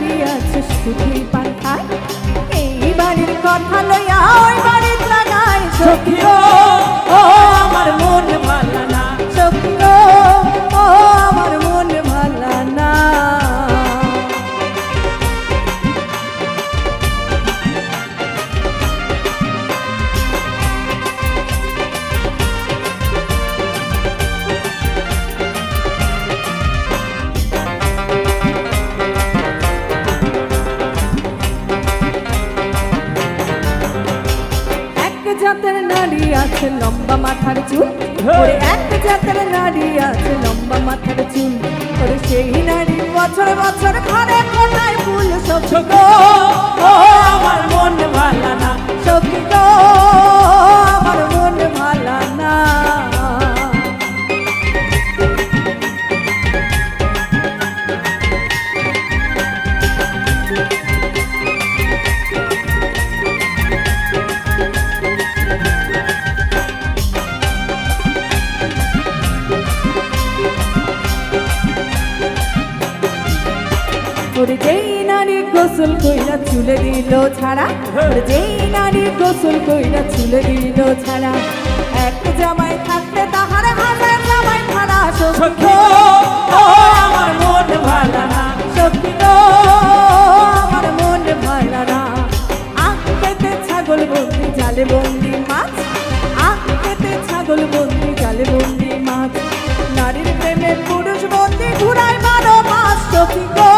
নারী আছে শুধুই পান্থায়, এই বাড়ির কথা লইয়া ওই বাড়ির লাগায় সখী ও আমার মন ভালা না, সখী ও আমার মন ভালা না। জাতের নারী আছে লম্বা মাথার চুল, ওরে এক জাতের নারী আছে লম্বা মাথার চুল, ওরে সেই নারী বছর বছর ঘরে কোনায় ফুল। সখী গো আমার মন ভালা না, সখী গো আমার মন ভালা না। ওরে যেই নারী গোসল কইরা চুলে দিল ছাড়া, ওরে যেই নারী গোসল কইরা চুলে দিল ছাড়া, এক জামাই থাকতে তাহার হাজার জামাই ছাড়া। সখী গো আমার মন ভালা না, সখী গো আমার মন ভালা না। আখ খেতে ছাগল বন্দি জালে বন্দি মাছ, আখ খেতে ছাগল বন্দি জালে বন্দি মাছ, নারীর প্রেমে পুরুষ বন্দি ঘুরায় 12 মাস। সখী গো